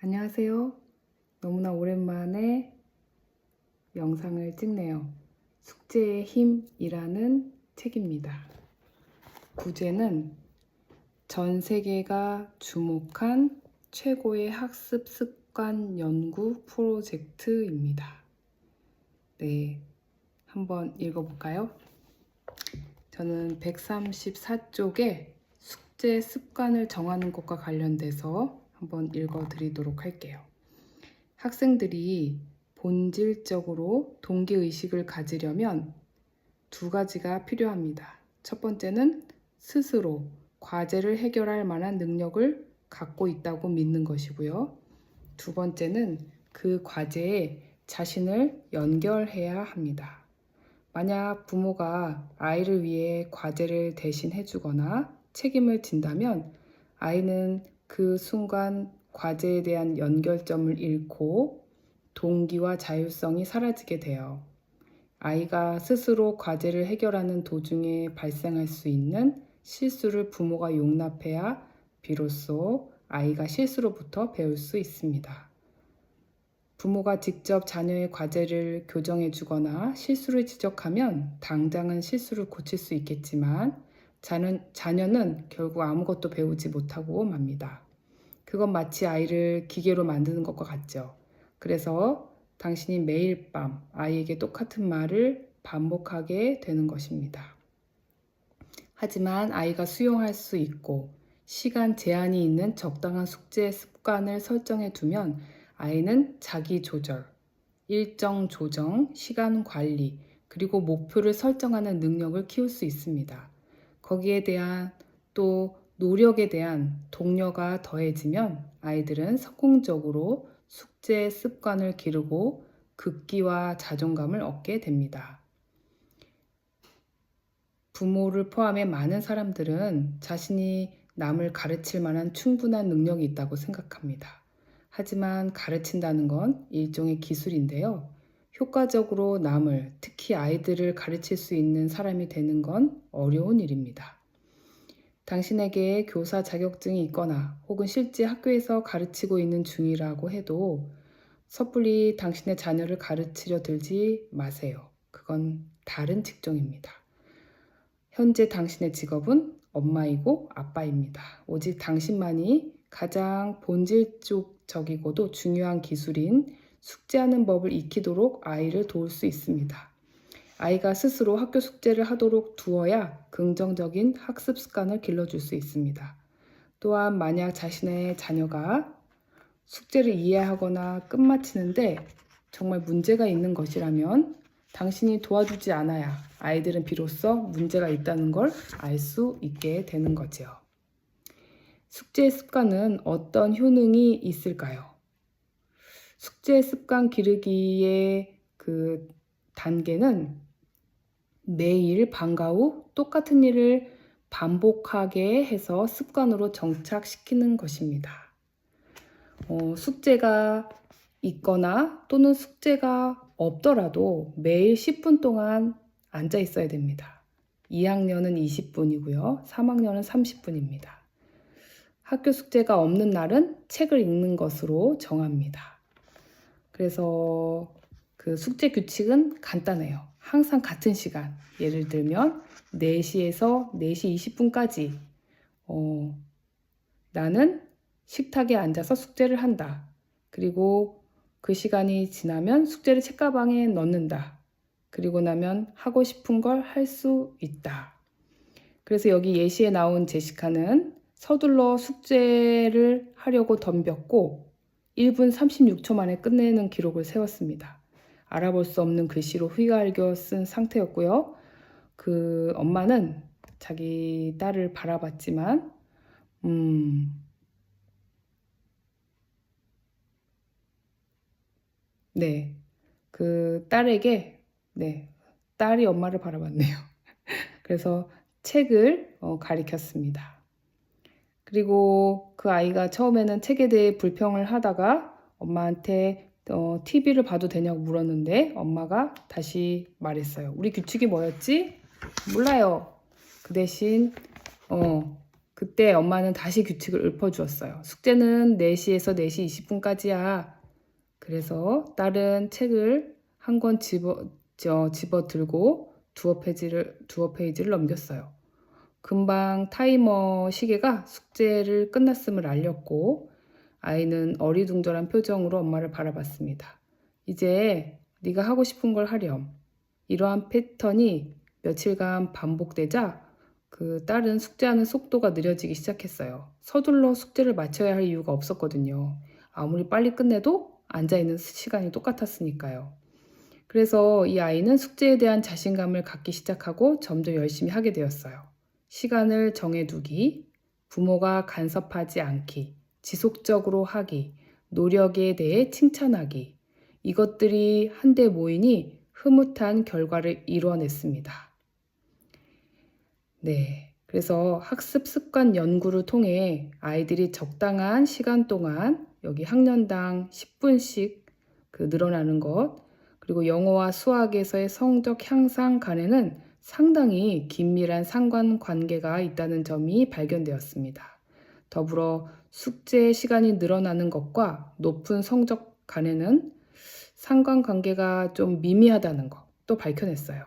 안녕하세요. 너무나 오랜만에 영상을 찍네요. 숙제의 힘이라는 책입니다. 부제는 전 세계가 주목한 최고의 학습 습관 연구 프로젝트입니다. 네, 한번 읽어볼까요? 저는 134쪽에 숙제 습관을 정하는 것과 관련돼서 한번 읽어드리도록 할게요. 학생들이 본질적으로 동기의식을 가지려면 두 가지가 필요합니다. 첫 번째는 스스로 과제를 해결할 만한 능력을 갖고 있다고 믿는 것이고요. 두 번째는 그 과제에 자신을 연결해야 합니다. 만약 부모가 아이를 위해 과제를 대신 해주거나 책임을 진다면 아이는 그 순간 과제에 대한 연결점을 잃고 동기와 자율성이 사라지게 돼요. 아이가 스스로 과제를 해결하는 도중에 발생할 수 있는 실수를 부모가 용납해야 비로소 아이가 실수로부터 배울 수 있습니다. 부모가 직접 자녀의 과제를 교정해 주거나 실수를 지적하면 당장은 실수를 고칠 수 있겠지만 자녀는 결국 아무것도 배우지 못하고 맙니다. 그건 마치 아이를 기계로 만드는 것과 같죠. 그래서 당신이 매일 밤 아이에게 똑같은 말을 반복하게 되는 것입니다. 하지만 아이가 수용할 수 있고 시간 제한이 있는 적당한 숙제 습관을 설정해 두면 아이는 자기 조절, 일정 조정, 시간 관리, 그리고 목표를 설정하는 능력을 키울 수 있습니다. 거기에 대한 또 노력에 대한 동료가 더해지면 아이들은 성공적으로 숙제 습관을 기르고 극기와 자존감을 얻게 됩니다. 부모를 포함해 많은 사람들은 자신이 남을 가르칠 만한 충분한 능력이 있다고 생각합니다. 하지만 가르친다는 건 일종의 기술인데요. 효과적으로 남을, 특히 아이들을 가르칠 수 있는 사람이 되는 건 어려운 일입니다. 당신에게 교사 자격증이 있거나 혹은 실제 학교에서 가르치고 있는 중이라고 해도 섣불리 당신의 자녀를 가르치려 들지 마세요. 그건 다른 직종입니다. 현재 당신의 직업은 엄마이고 아빠입니다. 오직 당신만이 가장 본질적이고도 중요한 기술인 숙제하는 법을 익히도록 아이를 도울 수 있습니다. 아이가 스스로 학교 숙제를 하도록 두어야 긍정적인 학습 습관을 길러줄 수 있습니다. 또한 만약 자신의 자녀가 숙제를 이해하거나 끝마치는데 정말 문제가 있는 것이라면 당신이 도와주지 않아야 아이들은 비로소 문제가 있다는 걸 알 수 있게 되는 거지요. 숙제 습관은 어떤 효능이 있을까요? 숙제 습관 기르기의 그 단계는 매일 방과 후 똑같은 일을 반복하게 해서 습관으로 정착시키는 것입니다. 숙제가 있거나 또는 숙제가 없더라도 매일 10분 동안 앉아 있어야 됩니다. 2학년은 20분이고요. 3학년은 30분입니다. 학교 숙제가 없는 날은 책을 읽는 것으로 정합니다. 그래서 그 숙제 규칙은 간단해요. 항상 같은 시간, 예를 들면 4시에서 4시 20분까지 나는 식탁에 앉아서 숙제를 한다. 그리고 그 시간이 지나면 숙제를 책가방에 넣는다. 그리고 나면 하고 싶은 걸 할 수 있다. 그래서 여기 예시에 나온 제시카는 서둘러 숙제를 하려고 덤볐고 1분 36초 만에 끝내는 기록을 세웠습니다. 알아볼 수 없는 글씨로 휘갈겨 쓴 상태였고요. 그 엄마는 자기 딸을 바라봤지만 네, 그 딸에게 딸이 엄마를 바라봤네요. 그래서 책을 가리켰습니다. 그리고 그 아이가 처음에는 책에 대해 불평을 하다가 엄마한테 TV를 봐도 되냐고 물었는데 엄마가 다시 말했어요. 우리 규칙이 뭐였지? 몰라요. 그 대신 그때 엄마는 다시 규칙을 읊어주었어요. 숙제는 4시에서 4시 20분까지야. 그래서 딸은 책을 한 권 집어 들고 두어 페이지를 넘겼어요. 금방 타이머 시계가 숙제를 끝났음을 알렸고 아이는 어리둥절한 표정으로 엄마를 바라봤습니다. 이제 네가 하고 싶은 걸 하렴. 이러한 패턴이 며칠간 반복되자 그 딸은 숙제하는 속도가 느려지기 시작했어요. 서둘러 숙제를 마쳐야 할 이유가 없었거든요. 아무리 빨리 끝내도 앉아있는 시간이 똑같았으니까요. 그래서 이 아이는 숙제에 대한 자신감을 갖기 시작하고 점점 열심히 하게 되었어요. 시간을 정해두기, 부모가 간섭하지 않기, 지속적으로 하기, 노력에 대해 칭찬하기, 이것들이 한데 모이니 흐뭇한 결과를 이뤄냈습니다. 네, 그래서 학습 습관 연구를 통해 아이들이 적당한 시간 동안 여기 학년당 10분씩 늘어나는 것, 그리고 영어와 수학에서의 성적 향상 간에는 상당히 긴밀한 상관관계가 있다는 점이 발견되었습니다. 더불어 숙제 시간이 늘어나는 것과 높은 성적 간에는 상관관계가 좀 미미하다는 것도 밝혀냈어요.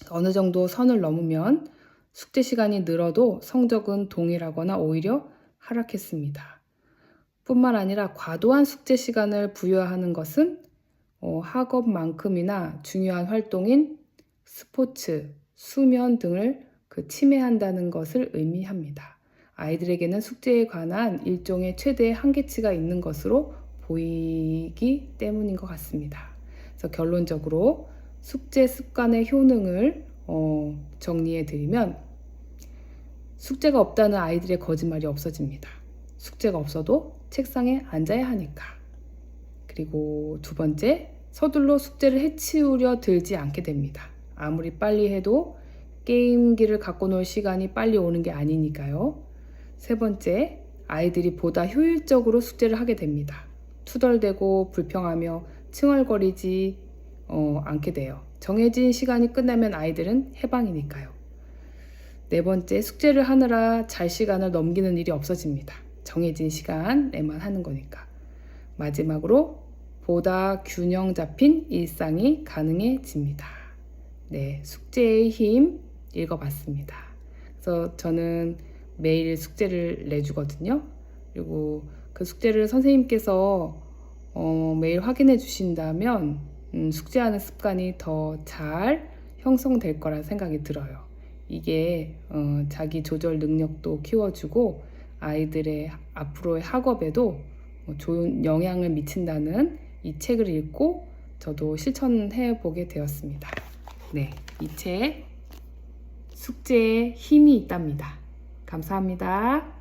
어느 정도 선을 넘으면 숙제 시간이 늘어도 성적은 동일하거나 오히려 하락했습니다. 뿐만 아니라 과도한 숙제 시간을 부여하는 것은 학업만큼이나 중요한 활동인 스포츠, 수면 등을 침해한다는 것을 의미합니다. 아이들에게는 숙제에 관한 일종의 최대의 한계치가 있는 것으로 보이기 때문인 것 같습니다. 그래서 결론적으로 숙제 습관의 효능을 정리해 드리면 숙제가 없다는 아이들의 거짓말이 없어집니다. 숙제가 없어도 책상에 앉아야 하니까. 그리고 두 번째, 서둘러 숙제를 해치우려 들지 않게 됩니다. 아무리 빨리 해도 게임기를 갖고 놀 시간이 빨리 오는 게 아니니까요. 세 번째, 아이들이 보다 효율적으로 숙제를 하게 됩니다. 투덜대고 불평하며 칭얼거리지 않게 돼요. 정해진 시간이 끝나면 아이들은 해방이니까요. 네 번째, 숙제를 하느라 잘 시간을 넘기는 일이 없어집니다. 정해진 시간에만 하는 거니까. 마지막으로 보다 균형 잡힌 일상이 가능해집니다. 네, 숙제의 힘 읽어봤습니다. 그래서 저는 매일 숙제를 내주거든요. 그리고 그 숙제를 선생님께서 매일 확인해 주신다면 숙제하는 습관이 더 잘 형성될 거란 생각이 들어요. 이게 자기 조절 능력도 키워주고 아이들의 앞으로의 학업에도 좋은 영향을 미친다는 이 책을 읽고 저도 실천해 보게 되었습니다. 네, 이 책 숙제에 힘이 있답니다. 감사합니다.